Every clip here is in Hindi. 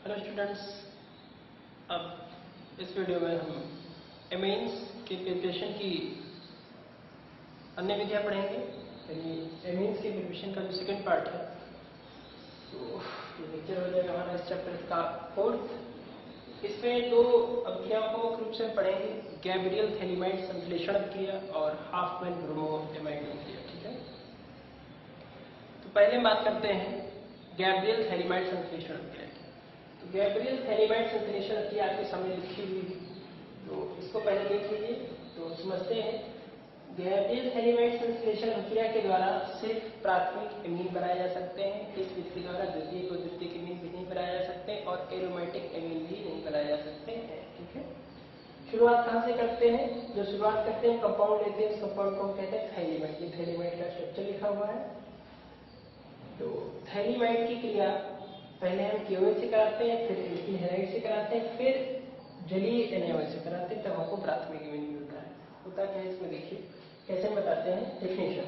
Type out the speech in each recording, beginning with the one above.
हेलो स्टूडेंट्स, अब इस वीडियो में हम एमीन्स के प्रिपरेशन की अन्य विधियां पढ़ेंगे। यानी एमीन्स के प्रिपरेशन का जो सेकंड पार्ट है, तो ये लेक्चर हो जाएगा हमारा इस चैप्टर का फोर्थ। इसमें दो अभिक्रियाओं को मुख्य रूप से पढ़ेंगे, गैब्रियल थैलीमाइड संश्लेषण अभिक्रिया और हाफमैन ब्रोमो एमाइड अभिक्रिया। ठीक है, तो पहले हम बात करते हैं गैब्रियल थैलीमाइड संश्लेषण अभिक्रिया। तो गैब्रियल थैलीमाइड संश्लेषण अभिक्रिया आपके सामने लिखी हुई है, तो इसको पहले देख लीजिए। तो समझते हैं, गैब्रियल थैलीमाइड संश्लेषण अभिक्रिया के द्वारा सिर्फ प्राथमिक एमीन बनाए जा सकते हैं। इस विधि के द्वारा द्वितीयक और द्वितीयक एमीन भी नहीं बनाए जा सकते और एरोमेटिक एमीन भी नहीं बनाए जा सकते हैं। ठीक है, शुरुआत कहाँ से करते हैं? जो शुरुआत करते हैं कंपाउंड लेते हैं, उस कंपाउंड को कहते हैं थैलीमाइड। ये थैलीमाइड का स्ट्रक्चर लिखा हुआ है। तो थैलीमाइड की क्रिया पहले हम KOH से कराते हैं, फिर एल्किल हैलाइड से कराते हैं, फिर जलीय NaOH से कराते हैं, तब हमको प्राथमिक एमीन मिलता है। होता क्या है इसमें देखिए, कैसे बताते हैं। डेफिनेशन,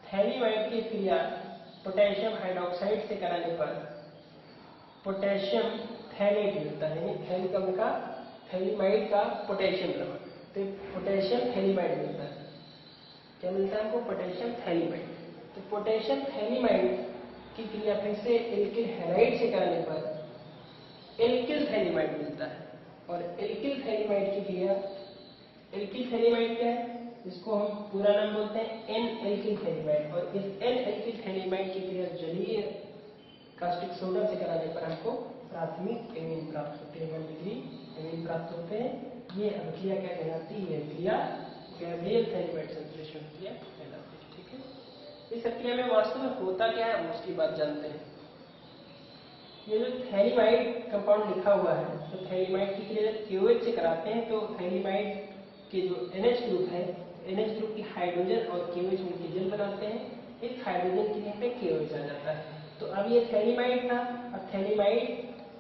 थैलीमाइड की क्रिया पोटेशियम हाइड्रोक्साइड से कराने पर पोटेशियम थैलेट मिलता है। यानी थैलिक अम्ल का थैलीमाइड का पोटेशियम लेवल, तो पोटेशियम थैलीमाइड मिलता है। क्या मिलता है हमको? Potassium phthalimide. तो पोटेशियम थैलीमाइड की क्रिया फिर से एल्किल हैलाइड से कराने पर एल्किल थैलीमाइड मिलता है। और एल्किल थैलीमाइड की क्रिया, एल्किल थैलीमाइड क्या है? इसको हम पूरा नाम बोलते हैं N-एल्किल थैलीमाइड। और इस N-एल्किल थैलीमाइड की क्रिया जलीय कास्टिक सोडा से कराने पर हमको प्राथमिक एमीन प्राप्त होते हैं, 1 डिग्री एमीन प्राप्त होते हैं। ये अभिक्रिया क्या कहलाती है? क्रिया गैब्रियल थैलीमाइड संश्लेषण क्रिया कहलाती है। ठीक है, इस प्रक्रिया में वास्तव में होता क्या है उसकी बात जानते हैं। ये जो थैलीमाइड कंपाउंड लिखा हुआ है, तो थैलीमाइड की क्रिया जब KOH से कराते हैं तो थैलीमाइड के जो NH ग्रुप है, NH ग्रुप की हाइड्रोजन और KOH मिलकर जेल बनाते हैं। इस हाइड्रोजन की जगह पे KOH आ जाता है। तो अब ये थैलीमाइड था, अब थैलीमाइड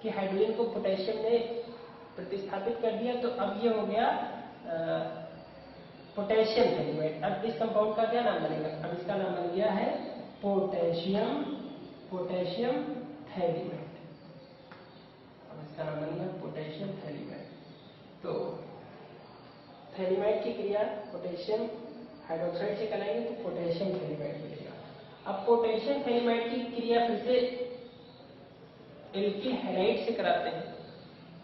की हाइड्रोजन को पोटेशियम ने प्रतिस्थापित कर दिया, तो अब ये हो गया पोटेशियम थैलीमाइड। अब इस कंपाउंड का क्या नाम बनेगा? अब इसका नाम बन गया है पोटेशियम थैलीमाइड। अब इसका नाम बन गया पोटेशियम थैलीमाइड। तो थैलीमाइड की क्रिया पोटेशियम हाइड्रोक्साइड से कराएंगे तो पोटेशियम थैलीमाइड मिलेगा। अब पोटेशियम थैलीमाइड की क्रिया फिर से एल्किल हैलाइड से कराते हैं।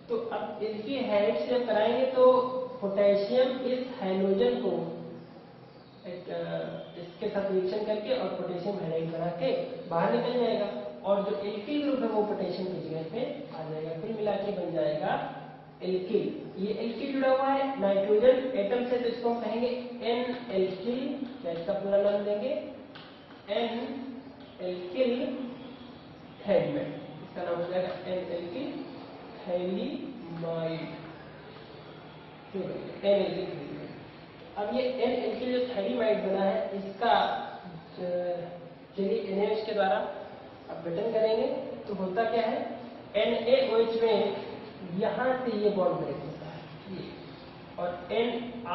तो अब एल्किल हैलाइड से जब कराएंगे तो पोटेशियम इस हाइड्रोजन को इसके साथ रिएक्शन करके और पोटेशियम हैलाइड बना के बाहर निकल जाएगा, और जो एल्किल ग्रुप है वो पोटेशियम की जगह पे आ जाएगा, फिर मिला के बन जाएगा एल्किल। ये एल्किल जुड़ा हुआ है नाइट्रोजन एटम से, तो इसको हम कहेंगे N-एल्किल। क्या इसका पूरा नाम देंगे? N-एल्किल थैलीमाइड। इसका नाम हो जाएगा N-एल्किल थैलीमाइड। N-एल्किल थैलीमाइड। अब ये N-एल्किल जो थैलीमाइड बना है, इसका जलीय NaOH के द्वारा अब गठन करेंगे तो होता क्या है, NaOH में यहाँ से ये बॉन्ड ब्रेक होता है ये, और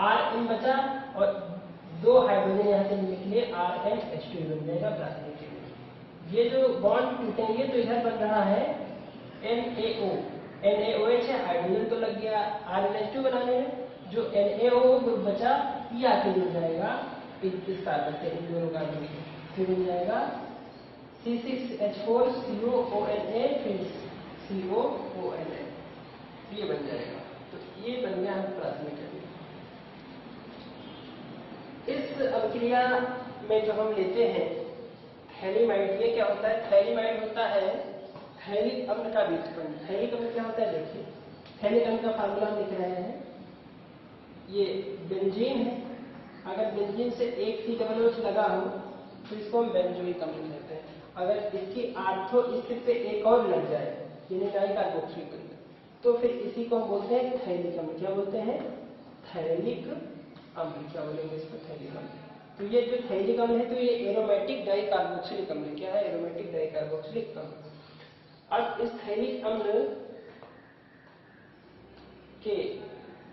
R बचा और 2 हाइड्रोजन यहाँ से मिलने के लिए RnH2 बन जाएगा प्राथमिक एमीन। ये जो बॉन्ड टूटेंगे तो इधर बन रहा है NaOH है, हाइड्रोजन तो लग गया RnH2 बनाने में, जो NaO ग्रुप बचा ये आके जुड़ जाएगा इस कार्बन से, इन दोनों कार्बन से, फिर मिल जाएगा C6H4COONA, फिर COONA, ये बन जाएगा। तो ये बन गया हम प्राथमिक एमीन। इस अभिक्रिया में जो हम लेते हैं थैलीमाइड, ये क्या होता है? थैलीमाइड होता है थैलिक अम्ल का बीजकण। थैलिक अम्ल क्या होता है? देखिए, थैलिक अम्ल का फार्मूला लिख रहे हैं। ये बेंजीन है, अगर बेंजीन से एक COOH लगा हो तो इसको हम बेंजोइक अम्ल कहते हैं। अगर इसकी आर्थो स्थिति पे एक और लग जाए, यानी डाइकार्बोक्सिलिक अम्ल, तो फिर इसी को हम बोलते हैं थैलिक अम्ल। क्या बोलते हैं? थैलिक अम्ल। क्या बोलेंगे इसको? थैलिक अम्ल। तो ये जो थैलिक अम्ल है, तो ये एरोमेटिक डाइकार्बोक्सिलिक अम्ल। क्या है? एरोमेटिक डाइकार्बोक्सिलिक अम्ल। अब इस थैलिक अम्ल के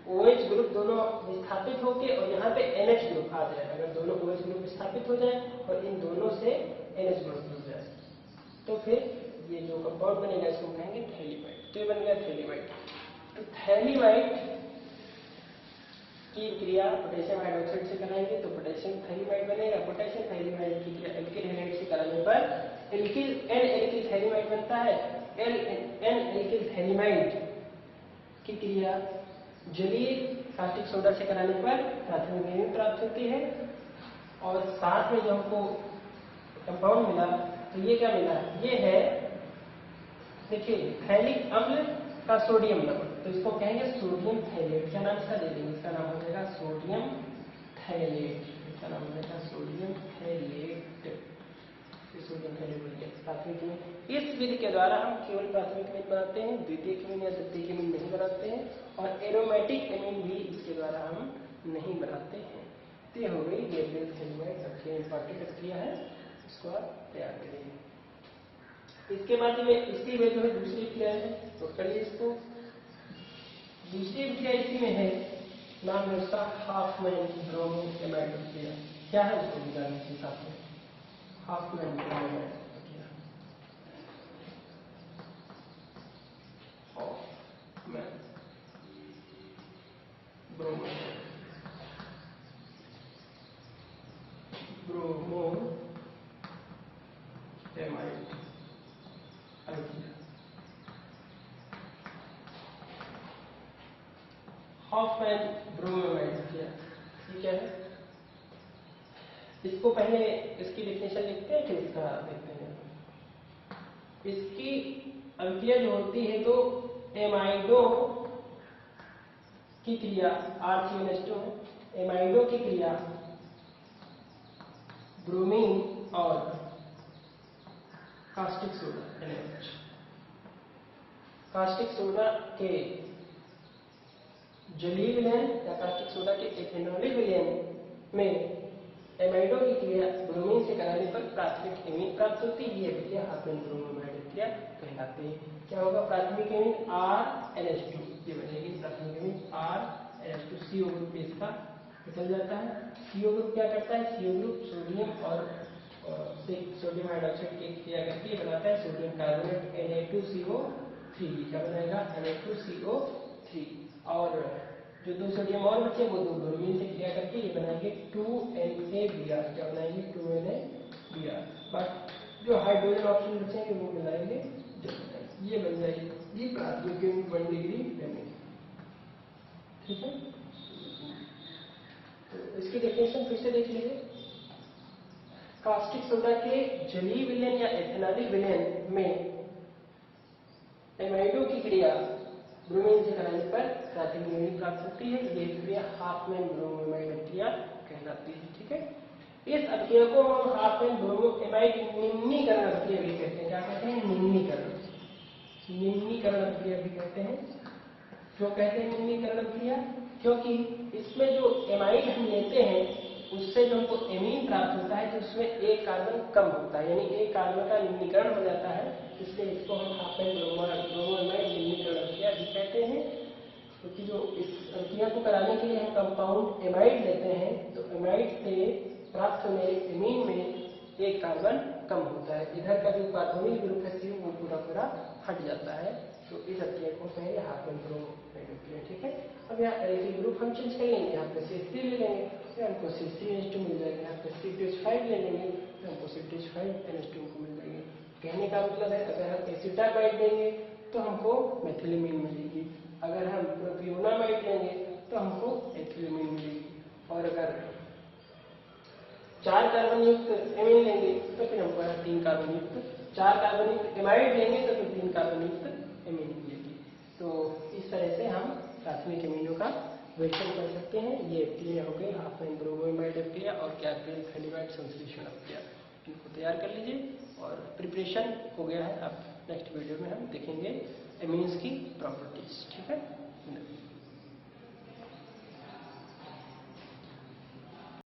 OH ग्रुप दोनों विस्थापित होके और यहाँ पे NH ग्रुप आ जाए, अगर दोनों OH ग्रुप विस्थापित हो जाए और इन दोनों से NH ग्रुप जुड़ जाए, तो फिर ये जो कंपाउंड बनेगा इसको कहेंगे थैलीमाइड। तो ये बन गया थैलीमाइड। तो थैलीमाइड की क्रिया पोटेशियम हाइड्रोक्साइड से कराएंगे तो पोटेशियम थैलीमाइड बनेगा। पोटेशियम थैलीमाइड की क्रिया एल्किल हैलाइड से कराने पर एल्किल एन एल्किल थैलीमाइड बनता है। एन एल्किल थैलीमाइड की क्रिया जलीय कास्टिक सोडा से कराने पर प्राथमिक एमिन प्राप्त होती है। और साथ में जो हमको कंपाउंड मिला तो ये क्या मिला, ये है देखिए थैलिक अम्ल का सोडियम नमक, तो इसको कहेंगे सोडियम थैलेट। क्या नाम इसका दे देंगे, इसका नाम हो जाएगा सोडियम थैलेट। इसका नाम हो जाएगा सोडियम थैलेट। सोडियम थैलेट बन गया प्राथमिक एमिन। इस विधि के द्वारा हम केवल प्राथमिक एमिन बनाते हैं, द्वितीयक एमिन या तृतीयक एमिन नहीं बनाते हैं, और एरोमेटिक एमिन भी इसके द्वारा हम नहीं बनाते हैं। तो ये हो गई गैब्रियल थैलीमाइड सबसे इंपॉर्टेंट प्रक्रिया है, इसको आप तैयार करेंगे। इसके बाद में इसी में जो है दूसरी क्रिया है, तो करिए इसको। दूसरी क्रिया इसी में है, नाम है उसका हाफमैन ब्रोमो एमाइड क्रिया। क्या है उसको भी जानने के साथ में हाफमैन ब्रोमो एमाइड क्रिया। Hopman bromo amide Hopman bromo amide क्रिया ये क्या है, इसको पहले इसकी डेफिनेशन लिखते हैं फिर इसका देखते हैं। इसकी अभिक्रिया जो होती है तो एमाइडो की क्रिया R3NH2 है। एमाइडो की क्रिया ब्रोमीन और caustic soda NaOH। Caustic soda के जलीय विलयन या कास्टिक सोडा के एथेनॉलिक विलयन में एमाइडो की क्रिया ब्रोमीन से कराने पर प्राथमिक एमीन प्राप्त होती है। यह क्रिया हाफमैन ब्रोमो एमाइड क्रिया कहलाती है। क्या होगा, प्राथमिक एमीन RNH2, ये बनेगी प्राथमिक एमीन RNH2। CO ग्रुप पे इसका निकल जाता है। CO ग्रुप क्या करता है, CO ग्रुप सोडियम और सोडियम हाइड्रोक्साइड की क्रिया करके बनाता है सोडियम कार्बोनेट Na2CO3। क्या बनाएगा, Na2CO3। और जो दो सोडियम और बचे वो दो ब्रोमीन से क्रिया करके ये बनाएंगे 2NaBr। क्या बनाएंगे, 2NaBr। बट जो हाइड्रोजन ऑप्शन बचेंगे वो मिलाएंगे, ये बन जाएगी ये प्राथमिक एमिन 1 डिग्री एमिन। ठीक है, तो इसकी डेफिनेशन फिर से देख लीजिए। कास्टिक सोडा के जलीय विलयन या एथेनॉलिक विलयन में एमाइडो की क्रिया ब्रोमीन से कराने पर प्राथमिक एमिन प्राप्त होती है। यह क्रिया हाफमैन ब्रोमो एमाइड क्रिया कहलाती है। ठीक है, इस अभिक्रिया को हम हाफमैन ब्रोमो एमाइड निम्नीकरण अभिक्रिया भी कहते हैं। क्या कहते हैं, निम्नीकरण। निम्नीकरण अभिक्रिया भी कहते हैं। क्यों कहते हैं निम्नीकरण अभिक्रिया, क्योंकि इसमें जो एमाइड हम लेते हैं उससे जो हमको एमीन प्राप्त होता है तो उसमें एक कार्बन कम होता है, यानी एक कार्बन का निम्नीकरण हो जाता है। इसलिए इसको हम हाफमैन ब्रोमो एमाइड निम्नीकरण अभिक्रिया भी कहते हैं। क्योंकि जो इस अभिक्रिया को कराने के लिए हम कंपाउंड एमाइड लेते हैं तो एमाइड से प्राप्त होने एमीन में एक कार्बन कम होता है। इधर का जो कार्बोनिल ग्रुप है वो पूरा पूरा हट जाता है। तो इस अभिक्रिया को कहेंगे हाफमैन ब्रोमो एमाइड अभिक्रिया। ठीक है, अब यहाँ एल्किल ग्रुप हम चेंज कर लेंगे, यहाँ पे CH3 ले लेंगे तो हमको C3H2 मिल जाएगा। यहाँ पे C2H5 ले लेंगे तो हमको C2H5NH2 को मिल जाएंगे। कहने का मतलब है अगर हम एसिटामाइड लेंगे तो हमको मेथिलेमीन मिलेगी, अगर हम प्रोपियोनामाइड लेंगे तो हमको एथिलेमीन मिलेगी, और अगर 4 कार्बन युक्त एमीन लेंगे तो फिर हमको 3 कार्बन युक्त 4 कार्बन युक्त एमाइड लेंगे तो फिर 3 कार्बन युक्त एमीन मिलेगी। तो इस तरह से हम प्राथमिक एमीनों का विवेचन कर सकते हैं। ये क्रिया हो गई हाफमैन ब्रोमो एमाइड क्रिया और गैब्रियल थैलीमाइड संश्लेषण क्रिया। इनको तैयार कर लीजिए और प्रिपरेशन हो गया है। अब नेक्स्ट वीडियो में हम देखेंगे एमीन्स की प्रॉपर्टीज। ठीक है।